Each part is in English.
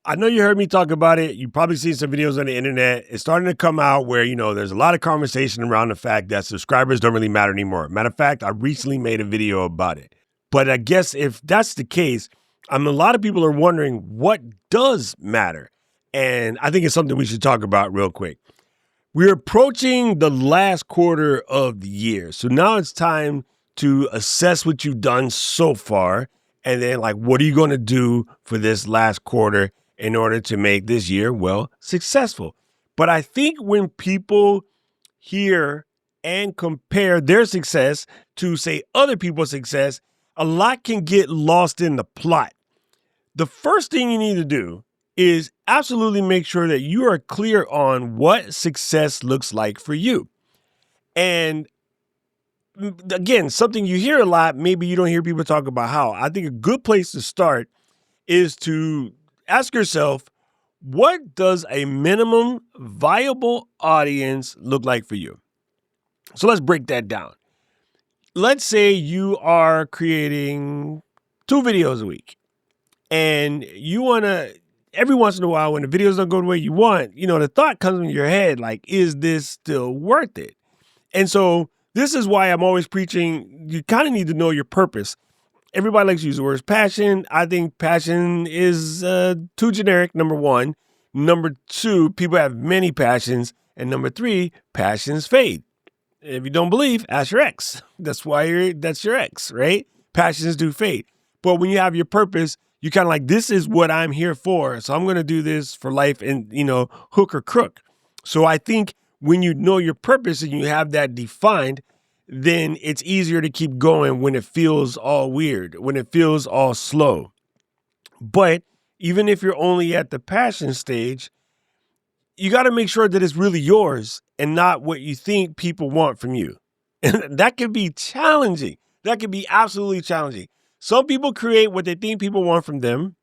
I know you heard me talk about it. You've probably seen some videos on the internet. It's starting to come out where, there's a lot of conversation around the fact that subscribers don't really matter anymore. Matter of fact, I recently made a video about it. But I guess if that's the case, a lot of people are wondering what does matter. And I think it's something we should talk about real quick. We're approaching the last quarter of the year. So now it's time to assess what you've done so far. And then, what are you going to do for this last quarter in order to make this year, successful? But I think when people hear and compare their success to, say, other people's success, a lot can get lost in the plot. The first thing you need to do is absolutely make sure that you are clear on what success looks like for you. And again, something you hear a lot, maybe you don't hear people talk about how. I think a good place to start is to ask yourself, what does a minimum viable audience look like for you? So let's break that down. Let's say you are creating 2 videos a week and you want to, every once in a while when the videos don't go the way you want, the thought comes in your head, is this still worth it? And so this is why I'm always preaching, you kind of need to know your purpose. Everybody likes to use the word passion. I think passion is too generic, number one. Number two, people have many passions. And number three, passions fade. If you don't believe, ask your ex. That's your ex, right? Passions do fade. But when you have your purpose, you kind of this is what I'm here for. So I'm going to do this for life and, hook or crook. So I think when you know your purpose and you have that defined, then it's easier to keep going when it feels all weird, when it feels all slow. But even if you're only at the passion stage, you got to make sure that it's really yours and not what you think people want from you. And that can be challenging. That can be absolutely challenging. Some people create what they think people want from them,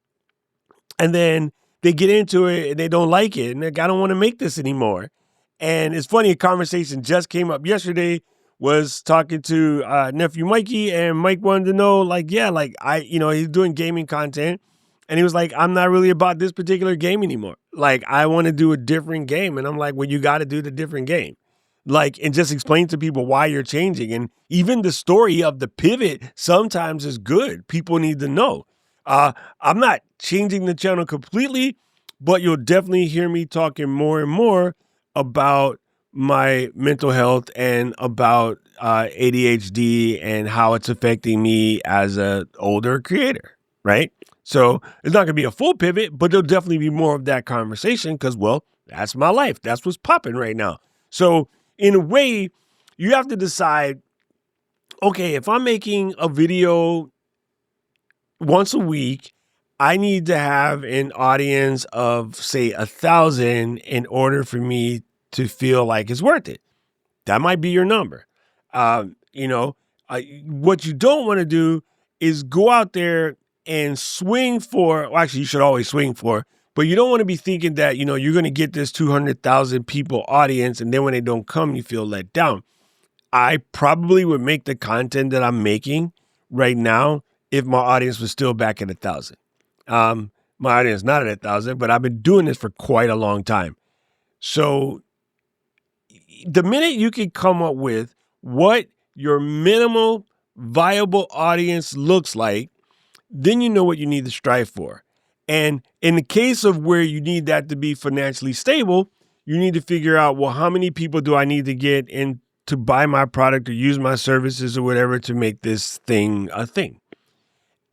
and then they get into it and they don't like it. And they're like, I don't want to make this anymore. And it's funny, a conversation just came up yesterday, was talking to nephew Mikey, and Mike wanted to know, he's doing gaming content. And he was like, I'm not really about this particular game anymore. I want to do a different game. And I'm like, well, you got to do the different game. And just explain to people why you're changing. And even the story of the pivot sometimes is good. People need to know. I'm not changing the channel completely, but you'll definitely hear me talking more and more about my mental health and about ADHD and how it's affecting me as an older creator, right? So it's not going to be a full pivot, but there'll definitely be more of that conversation because, that's my life. That's what's popping right now. So in a way, you have to decide, okay, if I'm making a video once a week, I need to have an audience of, say, 1,000 in order for me to feel like it's worth it. That might be your number. What you don't want to do is go out there and swing for, actually you should always swing for, but you don't want to be thinking that, you're going to get this 200,000 people audience. And then when they don't come, you feel let down. I probably would make the content that I'm making right now if my audience was still back at 1,000. My audience is not at 1,000, but I've been doing this for quite a long time. So the minute you can come up with what your minimal viable audience looks like, then you know what you need to strive for. And in the case of where you need that to be financially stable, you need to figure out, how many people do I need to get in to buy my product or use my services or whatever to make this thing a thing.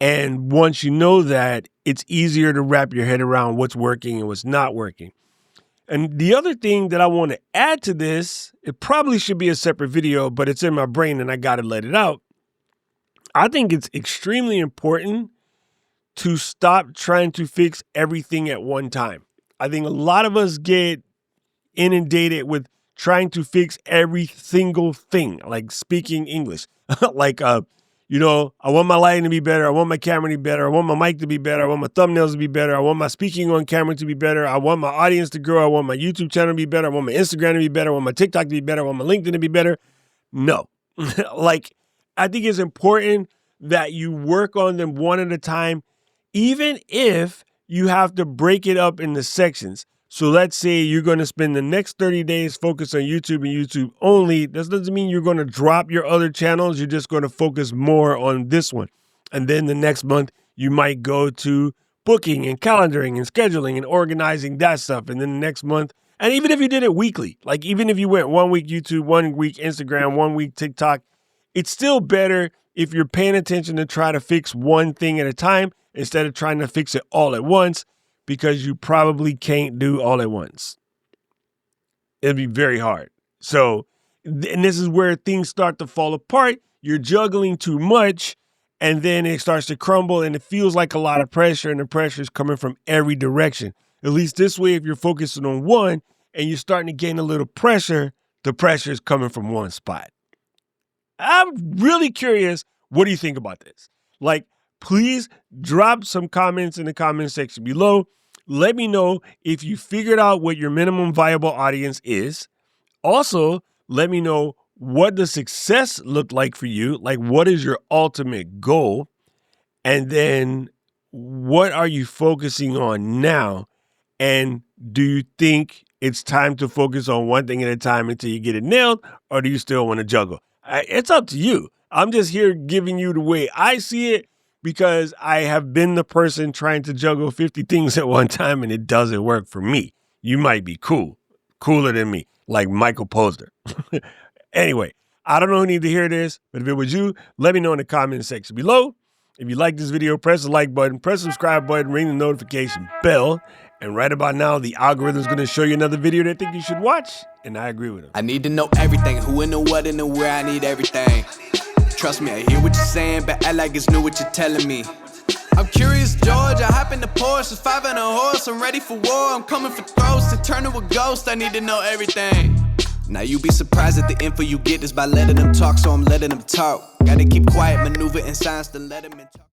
And once you know that, it's easier to wrap your head around what's working and what's not working. And the other thing that I want to add to this, it probably should be a separate video, but it's in my brain and I got to let it out. I think it's extremely important to stop trying to fix everything at one time. I think a lot of us get inundated with trying to fix every single thing, like speaking English. I want my lighting to be better. I want my camera to be better. I want my mic to be better. I want my thumbnails to be better. I want my speaking on camera to be better. I want my audience to grow. I want my YouTube channel to be better. I want my Instagram to be better. I want my TikTok to be better. I want my LinkedIn to be better. No. I think it's important that you work on them one at a time, even if you have to break it up into sections. So let's say you're going to spend the next 30 days focused on YouTube and YouTube only. That doesn't mean you're going to drop your other channels. You're just going to focus more on this one. And then the next month, you might go to booking and calendaring and scheduling and organizing that stuff. And then the next month, and even if you did it weekly, like even if you went 1 week YouTube, 1 week Instagram, 1 week TikTok, it's still better if you're paying attention to try to fix one thing at a time instead of trying to fix it all at once, because you probably can't do all at once. It'll be very hard. So, and this is where things start to fall apart. You're juggling too much, and then it starts to crumble, and it feels like a lot of pressure, and the pressure is coming from every direction. At least this way, if you're focusing on one and you're starting to gain a little pressure, the pressure is coming from one spot. I'm really curious, what do you think about this? Like, please drop some comments in the comment section below. Let me know if you figured out what your minimum viable audience is. Also, let me know what does success look like for you? Like, what is your ultimate goal? And then what are you focusing on now? And do you think it's time to focus on one thing at a time until you get it nailed? Or do you still want to juggle? It's up to you. I'm just here giving you the way I see it, because I have been the person trying to juggle 50 things at one time, and it doesn't work for me. You might be cooler than me, like Michael Posner. Anyway, I don't know who needs to hear this, but if it was you, let me know in the comment section below. If you like this video, press the like button, press the subscribe button, ring the notification bell. And right about now, the algorithm is going to show you another video that I think you should watch, and I agree with him. I need to know everything, who and the what and the where, I need everything. Trust me, I hear what you're saying, but act like it's new what you're telling me. I'm curious, George, I hop in the Porsche, it's 5 and a horse, I'm ready for war, I'm coming for throats, to turn to a ghost, I need to know everything. Now you be surprised at the info you get is by letting them talk, so I'm letting them talk. Gotta keep quiet, maneuver in silence to let them in talk.